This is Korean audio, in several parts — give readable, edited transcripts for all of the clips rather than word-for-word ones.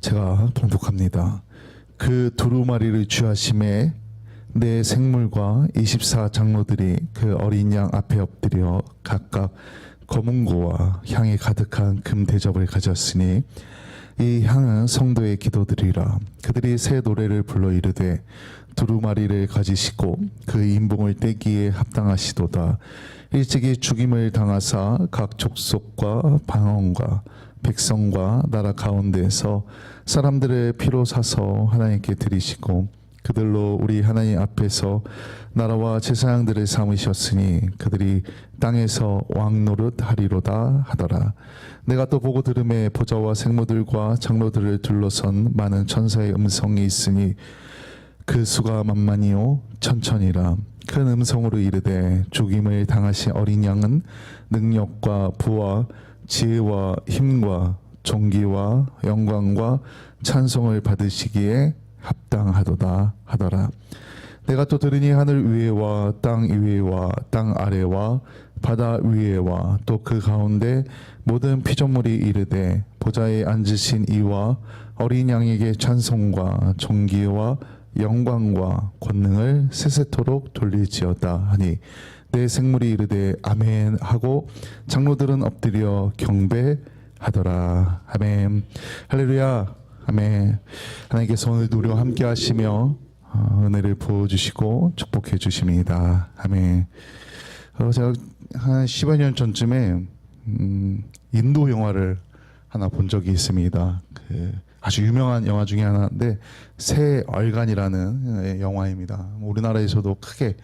제가 봉독합니다. 그 두루마리를 취하심에 내 생물과 24 장로들이 그 어린 양 앞에 엎드려 각각 검은고와 향이 가득한 금 대접을 가졌으니 이 향은 성도의 기도들이라. 그들이 새 노래를 불러 이르되 두루마리를 가지시고 그 인봉을 떼기에 합당하시도다. 일찍이 죽임을 당하사 각 족속과 방언과 백성과 나라 가운데에서 사람들의 피로 사서 하나님께 드리시고 그들로 우리 하나님 앞에서 나라와 제사장들을 삼으셨으니 그들이 땅에서 왕 노릇 하리로다 하더라. 내가 또 보고 들음에 보좌와 생모들과 장로들을 둘러선 많은 천사의 음성이 있으니 그 수가 만만이요 천천이라. 큰 음성으로 이르되 죽임을 당하신 어린 양은 능력과 부와 지혜와 힘과 존귀와 영광과 찬송을 받으시기에 합당하도다 하더라. 내가 또 들으니 하늘 위에와 땅 위에와 땅 아래와 바다 위에와 또 그 가운데 모든 피조물이 이르되 보좌에 앉으신 이와 어린 양에게 찬송과 존귀와 영광과 권능을 세세토록 돌릴지어다 하니 내 생물이 이르되 아멘 하고 장로들은 엎드려 경배하더라. 아멘. 할렐루야. 아멘. 하나님께서 오늘도 우리와 함께 하시며 은혜를 부어주시고 축복해 주십니다. 아멘. 제가 한 10여 년 전쯤에 인도 영화를 하나 본 적이 있습니다. 아주 유명한 영화 중에 하나인데 새 얼간이라는 영화입니다. 우리나라에서도 크게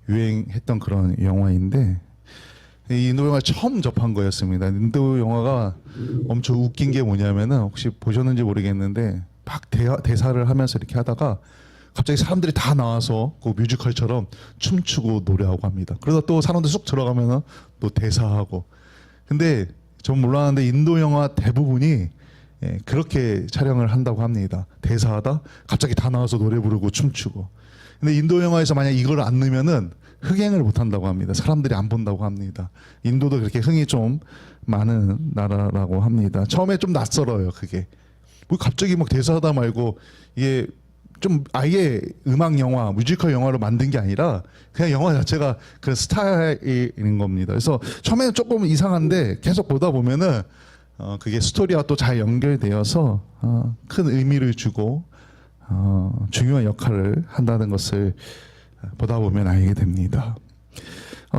유행했던 그런 영화인데 이 인도 영화 처음 접한 거였습니다. 인도 영화가 엄청 웃긴 게 뭐냐면은 혹시 보셨는지 모르겠는데 막 대사를 하면서 이렇게 하다가 갑자기 사람들이 다 나와서 그 뮤지컬처럼 춤추고 노래하고 합니다. 그러다 또 사람들 쑥 들어가면은 또 대사하고. 근데 전 몰랐는데 인도 영화 대부분이 그렇게 촬영을 한다고 합니다. 대사하다 갑자기 다 나와서 노래 부르고 춤추고. 근데 인도 영화에서 만약 이걸 안 넣으면은 흥행을 못 한다고 합니다. 사람들이 안 본다고 합니다. 인도도 그렇게 흥이 좀 많은 나라라고 합니다. 처음에 좀 낯설어요, 그게. 뭐 갑자기 막 대사하다 말고 이게 좀 아예 음악 영화, 뮤지컬 영화로 만든 게 아니라 그냥 영화 자체가 그 스타일인 겁니다. 그래서 처음에는 조금 이상한데 계속 보다 보면은 그게 스토리와 또 잘 연결되어서 큰 의미를 주고 중요한 역할을 한다는 것을 보다 보면 알게 됩니다.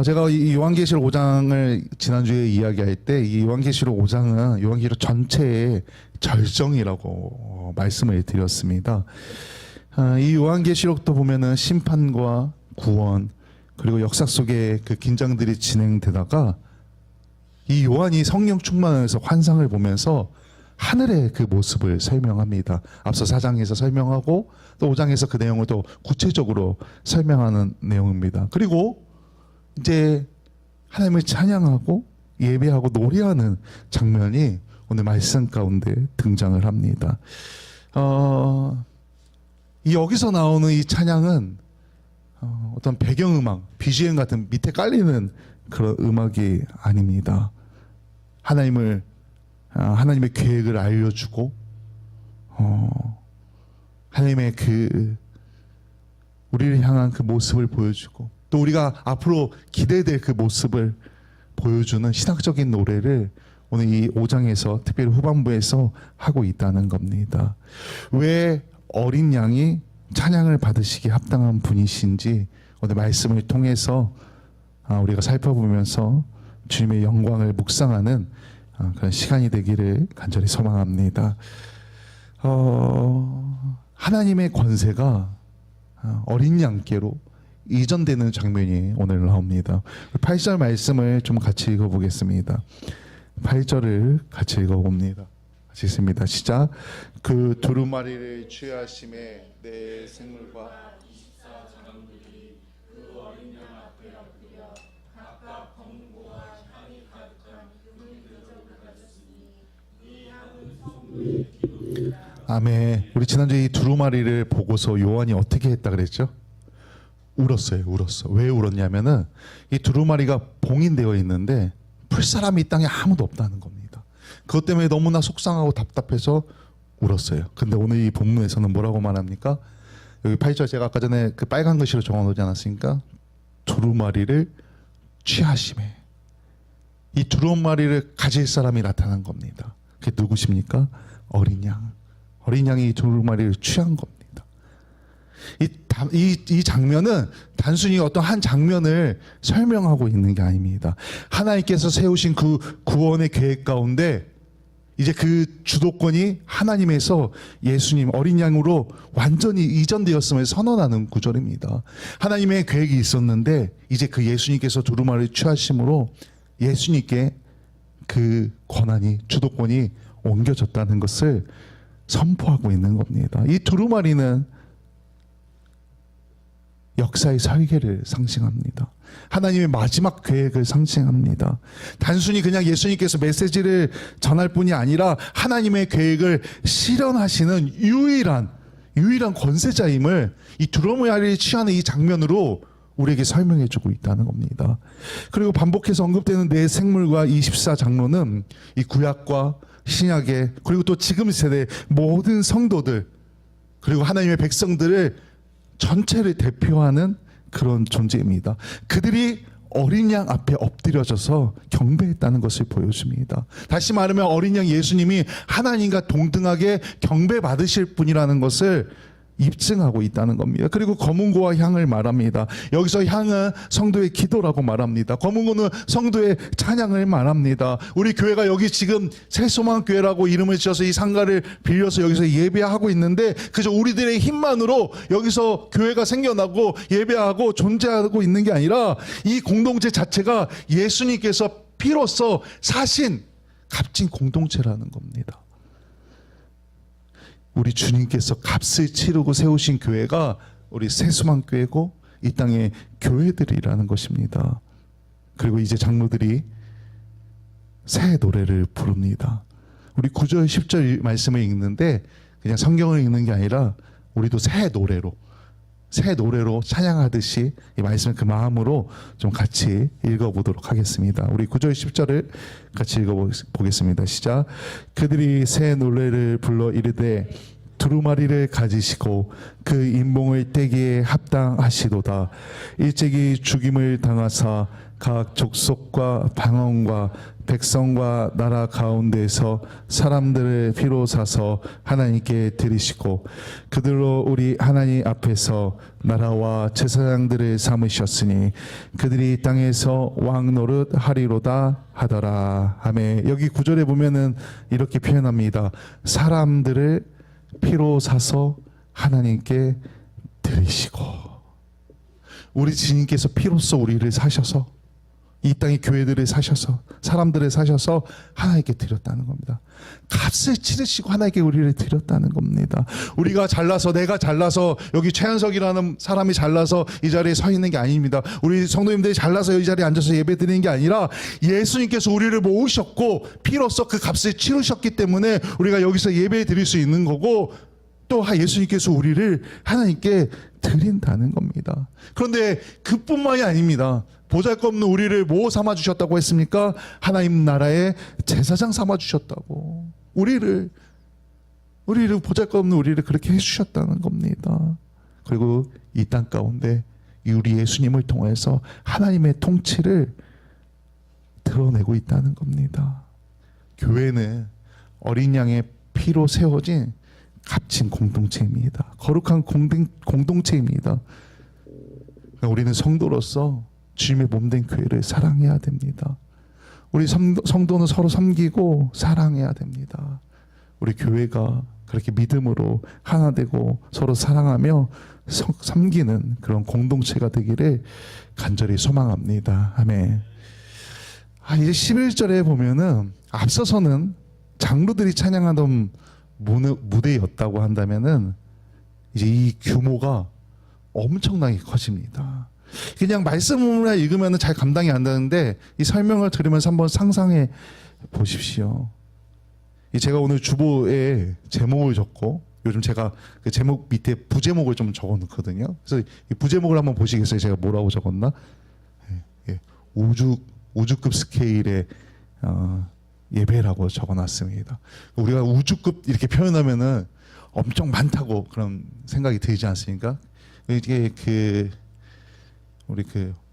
제가 이 요한계시록 5장을 지난주에 이야기할 때 이 요한계시록 5장은 요한계시록 전체의 절정이라고 말씀을 드렸습니다. 이 요한계시록도 보면은 심판과 구원 그리고 역사 속에 그 긴장들이 진행되다가 이 요한이 성령 충만해서 환상을 보면서 하늘의 그 모습을 설명합니다. 앞서 4장에서 설명하고 또 5장에서 그 내용을 또 구체적으로 설명하는 내용입니다. 그리고 이제 하나님을 찬양하고 예배하고 노래하는 장면이 오늘 말씀 가운데 등장을 합니다. 여기서 나오는 이 찬양은 어떤 배경음악, BGM 같은 밑에 깔리는 그런 음악이 아닙니다. 하나님의 계획을 알려주고 하나님의 그 우리를 향한 그 모습을 보여주고 또 우리가 앞으로 기대될 그 모습을 보여주는 신학적인 노래를 오늘 이 5장에서 특별히 후반부에서 하고 있다는 겁니다. 왜 어린 양이 찬양을 받으시기에 합당한 분이신지 오늘 말씀을 통해서 우리가 살펴보면서 주님의 영광을 묵상하는 그런 시간이 되기를 간절히 소망합니다. 하나님의 권세가 어린 양께로 이전되는 장면이 오늘 나옵니다. 8절 말씀을 좀 같이 읽어보겠습니다. 8절을 같이 읽어봅니다. 같이 읽습니다. 시작. 그 두루마리를 취하심에 내 생물과 24 장로들이 그 어린 양 앞에 엎드려 각각 검은고와 향이 가득한 금 대접을 가졌으니 이 향은 성도의 기도이다. 아멘. 우리 지난주에 이 두루마리를 보고서 요한이 어떻게 했다 그랬죠? 울었어요. 울었어. 왜 울었냐면은 이 두루마리가 봉인되어 있는데 풀 사람이 이 땅에 아무도 없다는 겁니다. 그것 때문에 너무나 속상하고 답답해서 울었어요. 근데 오늘 이 본문에서는 뭐라고 말합니까? 여기 8절 제가 아까 전에 그 빨간 글씨로 적어놓지 않았습니까? 두루마리를 취하심에, 이 두루마리를 가질 사람이 나타난 겁니다. 그게 누구십니까? 어린 양. 어린 양이 이 두루마리를 취한 겁니다. 이 장면은 단순히 어떤 한 장면을 설명하고 있는 게 아닙니다. 하나님께서 세우신 그 구원의 계획 가운데 이제 그 주도권이 하나님에서 예수님 어린 양으로 완전히 이전되었음을 선언하는 구절입니다. 하나님의 계획이 있었는데 이제 그 예수님께서 두루마리를 취하심으로 예수님께 그 권한이, 주도권이 옮겨졌다는 것을 선포하고 있는 겁니다. 이 두루마리는 역사의 설계를 상징합니다. 하나님의 마지막 계획을 상징합니다. 단순히 그냥 예수님께서 메시지를 전할 뿐이 아니라 하나님의 계획을 실현하시는 유일한 권세자임을 이 두루마리를 취하는 이 장면으로 우리에게 설명해 주고 있다는 겁니다. 그리고 반복해서 언급되는 네 생물과 24장로는 이 구약과 신약의, 그리고 또 지금 세대 모든 성도들, 그리고 하나님의 백성들을 전체를 대표하는 그런 존재입니다. 그들이 어린 양 앞에 엎드려져서 경배했다는 것을 보여줍니다. 다시 말하면 어린 양 예수님이 하나님과 동등하게 경배받으실 분이라는 것을 입증하고 있다는 겁니다. 그리고 검은고와 향을 말합니다. 여기서 향은 성도의 기도라고 말합니다. 검은고는 성도의 찬양을 말합니다. 우리 교회가 여기 지금 새소망교회라고 이름을 지어서 이 상가를 빌려서 여기서 예배하고 있는데 그저 우리들의 힘만으로 여기서 교회가 생겨나고 예배하고 존재하고 있는 게 아니라 이 공동체 자체가 예수님께서 피로써 사신 값진 공동체라는 겁니다. 우리 주님께서 값을 치르고 세우신 교회가 우리 새수망교회고 이 땅의 교회들이라는 것입니다. 그리고 이제 장로들이 새 노래를 부릅니다. 우리 9절 10절 말씀을 읽는데 그냥 성경을 읽는 게 아니라 우리도 새 노래로 찬양하듯이 이 말씀을 그 마음으로 좀 같이 읽어보도록 하겠습니다. 우리 9절 10절을 같이 읽어보겠습니다. 시작. 그들이 새 노래를 불러 이르되 두루마리를 가지시고 그 인봉을 떼기에 합당하시도다. 일찍이 죽임을 당하사 각 족속과 방언과 백성과 나라 가운데서 사람들을 피로 사서 하나님께 드리시고 그들로 우리 하나님 앞에서 나라와 제사장들을 삼으셨으니 그들이 땅에서 왕 노릇 하리로다 하더라. 아멘. 여기 9절에 보면은 이렇게 표현합니다. 사람들을 피로 사서 하나님께 드리시고, 우리 주님께서 피로써 우리를 사셔서 이 땅의 교회들을 사셔서 사람들을 사셔서 하나님께 드렸다는 겁니다. 값을 치르시고 하나님께 우리를 드렸다는 겁니다. 우리가 잘나서, 내가 잘나서, 여기 최현석이라는 사람이 잘나서 이 자리에 서 있는 게 아닙니다. 우리 성도님들이 잘나서 이 자리에 앉아서 예배 드리는 게 아니라 예수님께서 우리를 모으셨고 피로써 그 값을 치르셨기 때문에 우리가 여기서 예배 드릴 수 있는 거고, 또 예수님께서 우리를 하나님께 드린다는 겁니다. 그런데 그뿐만이 아닙니다. 보잘것없는 우리를 뭐 삼아주셨다고 했습니까? 하나님 나라의 제사장 삼아주셨다고. 우리를 보잘것없는 우리를 그렇게 해주셨다는 겁니다. 그리고 이 땅 가운데 우리 예수님을 통해서 하나님의 통치를 드러내고 있다는 겁니다. 교회는 어린 양의 피로 세워진 값진 공동체입니다. 거룩한 공동체입니다. 우리는 성도로서 주님의 몸된 교회를 사랑해야 됩니다. 우리 성도는 서로 섬기고 사랑해야 됩니다. 우리 교회가 그렇게 믿음으로 하나 되고 서로 사랑하며 섬기는 그런 공동체가 되기를 간절히 소망합니다. 아멘. 이제 11절에 보면은 앞서서는 장로들이 찬양하던 무대였다고 한다면은 이제 이 규모가 엄청나게 커집니다. 그냥 말씀을 읽으면 잘 감당이 안 되는데 이 설명을 들으면서 한번 상상해 보십시오. 제가 오늘 주보에 제목을 적고 요즘 제가 그 제목 밑에 부제목을 좀 적어 놓거든요. 그래서 이 부제목을 한번 보시겠어요? 제가 뭐라고 적었나? 우주급 스케일의 예배라고 적어놨습니다. 우리가 우주급 이렇게 표현하면은 엄청 많다고 그런 생각이 들지 않습니까? 이게 우리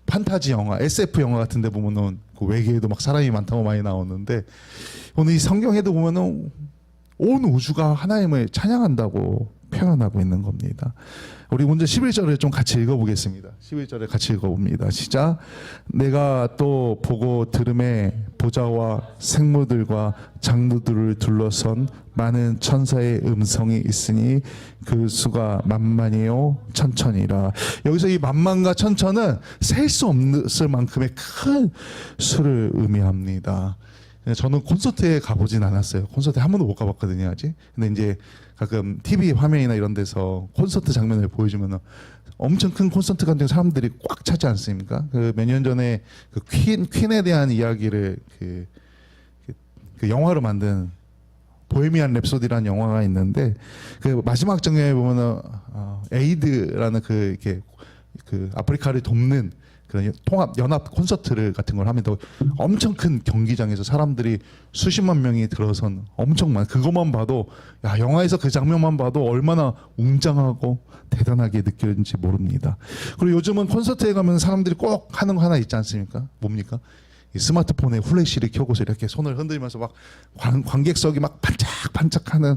판타지 영화, SF 영화 같은데 보면은 그 외계에도 막 사람이 많다고 많이 나오는데 오늘 이 성경에도 보면은 온 우주가 하나님을 찬양한다고 표현하고 있는 겁니다. 우리 먼저 11절을 좀 같이 읽어보겠습니다. 11절을 같이 읽어봅니다. 시작. 내가 또 보고 들음에 보좌와 생물들과 장로들을 둘러선 많은 천사의 음성이 있으니 그 수가 만만이요 천천이라. 여기서 이 만만과 천천은 셀 수 없을 만큼의 큰 수를 의미합니다. 저는 콘서트에 가보진 않았어요. 콘서트에 한 번도 못 가봤거든요, 아직. 근데 이제 가끔 TV 화면이나 이런 데서 콘서트 장면을 보여주면 엄청 큰 콘서트 같은 사람들이 꽉 차지 않습니까? 몇 년 전에 퀸에 대한 이야기를 그 영화로 만든 보헤미안 랩소디라는 영화가 있는데 그 마지막 장면에 보면은 에이드라는 이렇게 아프리카를 돕는 그런 통합 연합 콘서트를 같은 걸 하면 엄청 큰 경기장에서 사람들이 수십만 명이 들어선 엄청 그것만 봐도 야, 영화에서 그 장면만 봐도 얼마나 웅장하고 대단하게 느껴지는지 모릅니다. 그리고 요즘은 콘서트에 가면 사람들이 꼭 하는 거 하나 있지 않습니까? 뭡니까? 이 스마트폰에 플래시를 켜고서 이렇게 손을 흔들면서 막 관객석이 막 반짝반짝하는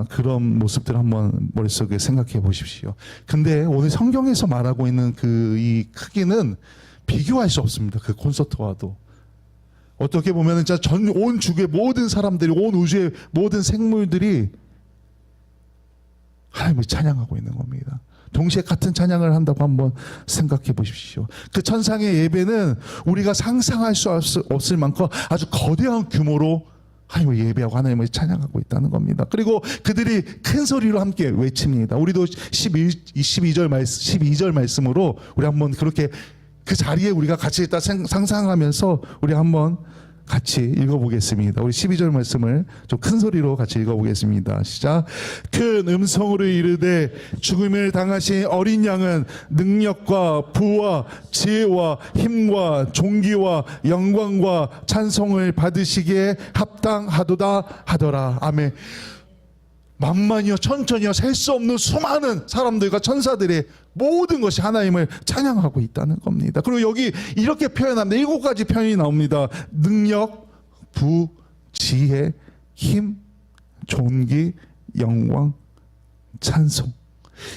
그런 모습들 한번 머릿속에 생각해 보십시오. 근데 오늘 성경에서 말하고 있는 이 크기는 비교할 수 없습니다. 그 콘서트와도. 어떻게 보면 진짜 온 주의 모든 사람들이, 온 우주의 모든 생물들이 하나님을 찬양하고 있는 겁니다. 동시에 같은 찬양을 한다고 한번 생각해 보십시오. 그 천상의 예배는 우리가 상상할 수 없을 만큼 아주 거대한 규모로 하나님을 예배하고 하나님을 찬양하고 있다는 겁니다. 그리고 그들이 큰 소리로 함께 외칩니다. 우리도 12절 말씀으로 우리 한번 그렇게 그 자리에 우리가 같이 있다 상상하면서 우리 한번 같이 읽어보겠습니다. 우리 12절 말씀을 좀 큰 소리로 같이 읽어보겠습니다. 시작. 큰 음성으로 이르되 죽음을 당하신 어린 양은 능력과 부와 지혜와 힘과 존귀와 영광과 찬송을 받으시기에 합당하도다 하더라. 아멘. 만만이요 천천히요 셀 수 없는 수많은 사람들과 천사들의 모든 것이 하나님을 찬양하고 있다는 겁니다. 그리고 여기 이렇게 표현합니다. 7가지 표현이 나옵니다. 능력, 부, 지혜, 힘, 존귀, 영광, 찬송.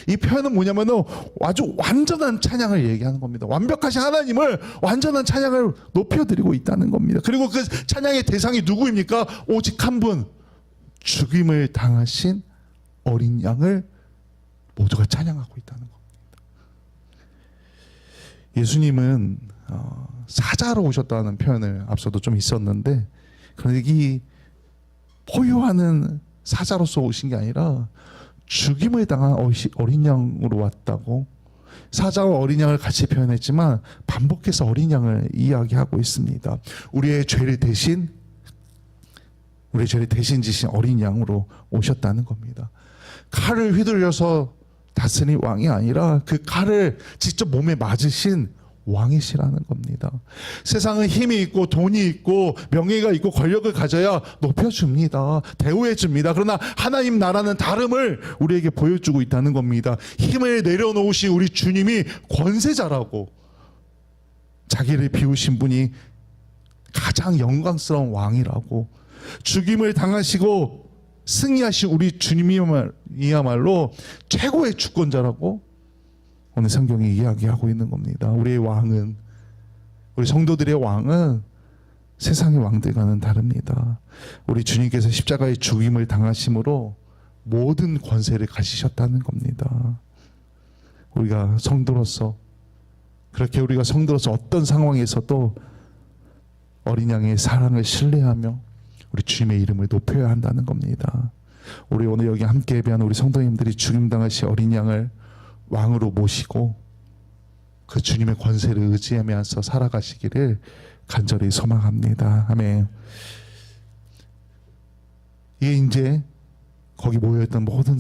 이 표현은 뭐냐면은 아주 완전한 찬양을 얘기하는 겁니다. 완벽하신 하나님을 완전한 찬양을 높여드리고 있다는 겁니다. 그리고 그 찬양의 대상이 누구입니까? 오직 한 분. 죽임을 당하신 어린 양을 모두가 찬양하고 있다는 겁니다. 예수님은 사자로 오셨다는 표현을 앞서도 좀 있었는데, 그런데 이 포효하는 사자로서 오신 게 아니라 죽임을 당한 어린 양으로 왔다고. 사자와 어린 양을 같이 표현했지만 반복해서 어린 양을 이야기하고 있습니다. 우리의 죄를 대신 지신 어린 양으로 오셨다는 겁니다. 칼을 휘둘려서 다스린 왕이 아니라 그 칼을 직접 몸에 맞으신 왕이시라는 겁니다. 세상은 힘이 있고 돈이 있고 명예가 있고 권력을 가져야 높여줍니다. 대우해줍니다. 그러나 하나님 나라는 다름을 우리에게 보여주고 있다는 겁니다. 힘을 내려놓으신 우리 주님이 권세자라고, 자기를 비우신 분이 가장 영광스러운 왕이라고, 죽임을 당하시고 승리하신 우리 주님이야말로 최고의 주권자라고 오늘 성경이 이야기하고 있는 겁니다. 우리의 왕은, 우리 성도들의 왕은 세상의 왕들과는 다릅니다. 우리 주님께서 십자가의 죽임을 당하심으로 모든 권세를 가지셨다는 겁니다. 우리가 성도로서 어떤 상황에서도 어린 양의 사랑을 신뢰하며 우리 주님의 이름을 높여야 한다는 겁니다. 우리 오늘 여기 함께 예배한 우리 성도님들이 죽임당하신 어린 양을 왕으로 모시고 그 주님의 권세를 의지하면서 살아가시기를 간절히 소망합니다. 아멘. 이게 이제 거기 모여있던 모든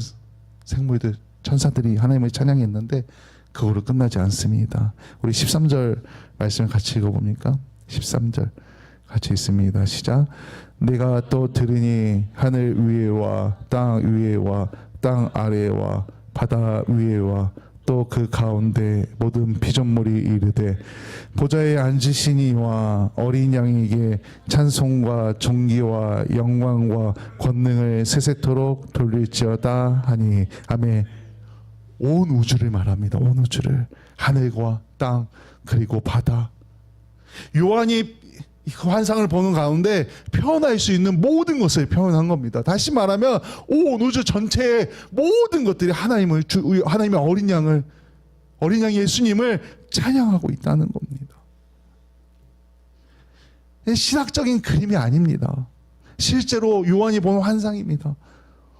생물들, 천사들이 하나님을 찬양했는데 그거로 끝나지 않습니다. 우리 13절 말씀을 같이 읽어봅니까? 13절 같이 있습니다. 시작. 내가 또 들으니 하늘 위에와 땅 위에와 땅 아래와 바다 위에와 또 그 가운데 모든 피조물이 이르되 보좌에 앉으신 이와 어린 양에게 찬송과 존귀와 영광과 권능을 세세토록 돌릴지어다 하니. 아멘. 온 우주를 말합니다. 온 우주를, 하늘과 땅 그리고 바다. 요한이 그 환상을 보는 가운데 표현할 수 있는 모든 것을 표현한 겁니다. 다시 말하면 온 우주 전체의 모든 것들이 하나님의 어린 양 예수님을 찬양하고 있다는 겁니다. 신학적인 그림이 아닙니다. 실제로 요한이 본 환상입니다.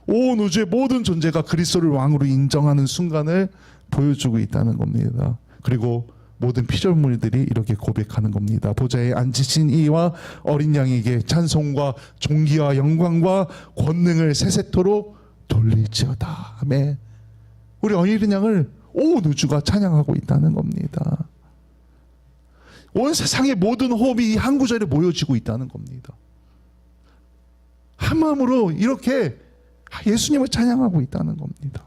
온 우주의 모든 존재가 그리스도를 왕으로 인정하는 순간을 보여주고 있다는 겁니다. 그리고 모든 피조물들이 이렇게 고백하는 겁니다. 보좌에 앉으신 이와 어린 양에게 찬송과 존귀와 영광과 권능을 세세토록 돌릴지어다. 아멘. 우리 어린 양을 온 우주가 찬양하고 있다는 겁니다. 온 세상의 모든 호흡이 한 구절에 모여지고 있다는 겁니다. 한 마음으로 이렇게 예수님을 찬양하고 있다는 겁니다.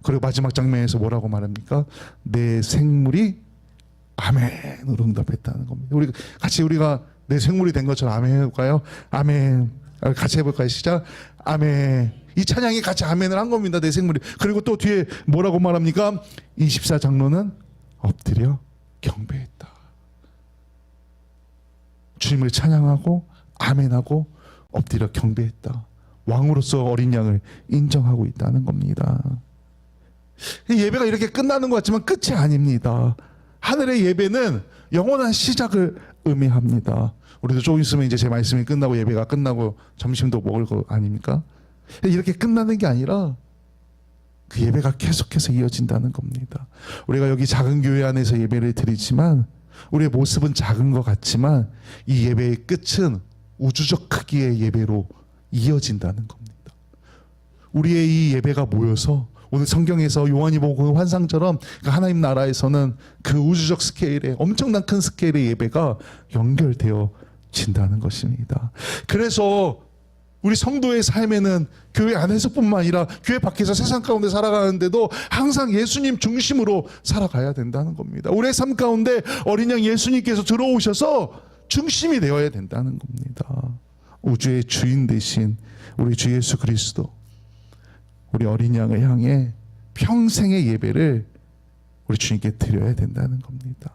그리고 마지막 장면에서 뭐라고 말합니까? 내 생물이 아멘으로 응답했다는 겁니다. 우리가 내 생물이 된 것처럼 아멘 해볼까요? 아멘. 같이 해볼까요? 시작. 아멘. 이 찬양이 같이 아멘을 한 겁니다. 내 생물이. 그리고 또 뒤에 뭐라고 말합니까? 24장로는 엎드려 경배했다. 주님을 찬양하고 아멘하고 엎드려 경배했다. 왕으로서 어린 양을 인정하고 있다는 겁니다. 예배가 이렇게 끝나는 것 같지만 끝이 아닙니다. 하늘의 예배는 영원한 시작을 의미합니다. 우리도 조금 있으면 이제 제 말씀이 끝나고 예배가 끝나고 점심도 먹을 거 아닙니까? 이렇게 끝나는 게 아니라 그 예배가 계속해서 이어진다는 겁니다. 우리가 여기 작은 교회 안에서 예배를 드리지만 우리의 모습은 작은 것 같지만 이 예배의 끝은 우주적 크기의 예배로 이어진다는 겁니다. 우리의 이 예배가 모여서 오늘 성경에서 요한이 본 그 환상처럼 하나님 나라에서는 그 우주적 스케일의 엄청난 큰 스케일의 예배가 연결되어진다는 것입니다. 그래서 우리 성도의 삶에는 교회 안에서뿐만 아니라 교회 밖에서 세상 가운데 살아가는데도 항상 예수님 중심으로 살아가야 된다는 겁니다. 우리의 삶 가운데 어린 양 예수님께서 들어오셔서 중심이 되어야 된다는 겁니다. 우주의 주인 되신 우리 주 예수 그리스도, 우리 어린 양을 향해 평생의 예배를 우리 주님께 드려야 된다는 겁니다.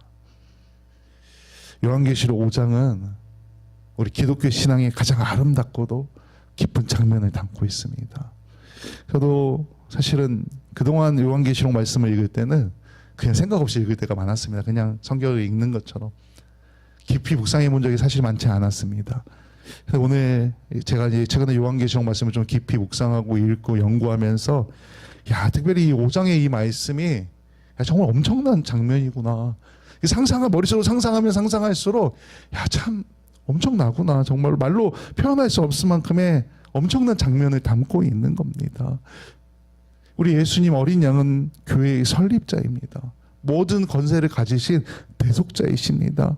요한계시록 5장은 우리 기독교 신앙의 가장 아름답고도 깊은 장면을 담고 있습니다. 저도 사실은 그동안 요한계시록 말씀을 읽을 때는 그냥 생각 없이 읽을 때가 많았습니다. 그냥 성경을 읽는 것처럼 깊이 묵상해 본 적이 사실 많지 않았습니다. 오늘 제가 이제 최근에 요한계시록 말씀을 좀 깊이 묵상하고 읽고 연구하면서 특별히 이 5장의 이 말씀이 정말 엄청난 장면이구나. 머릿속으로 상상하면 상상할수록 참 엄청나구나. 정말 말로 표현할 수 없을 만큼의 엄청난 장면을 담고 있는 겁니다. 우리 예수님 어린 양은 교회의 설립자입니다. 모든 권세를 가지신 대속자이십니다.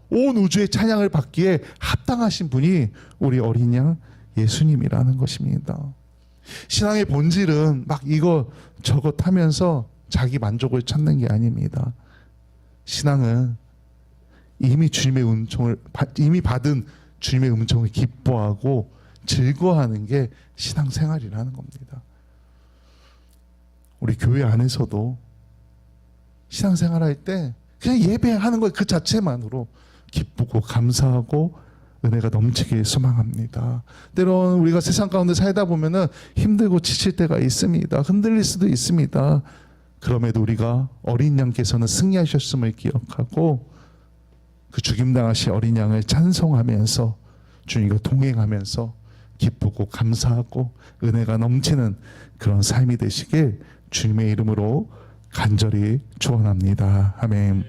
온 우주의 찬양을 받기에 합당하신 분이 우리 어린 양 예수님이라는 것입니다. 신앙의 본질은 막 이거 저것 하면서 자기 만족을 찾는 게 아닙니다. 신앙은 이미 받은 주님의 은총을 기뻐하고 즐거워하는 게 신앙생활이라는 겁니다. 우리 교회 안에서도 신앙생활할 때 그냥 예배하는 것 그 자체만으로 기쁘고 감사하고 은혜가 넘치길 소망합니다. 때론 우리가 세상 가운데 살다 보면은 힘들고 지칠 때가 있습니다. 흔들릴 수도 있습니다. 그럼에도 우리가 어린 양께서는 승리하셨음을 기억하고 그 죽임당하신 어린 양을 찬송하면서 주님과 동행하면서 기쁘고 감사하고 은혜가 넘치는 그런 삶이 되시길 주님의 이름으로 간절히 축원합니다. 아멘.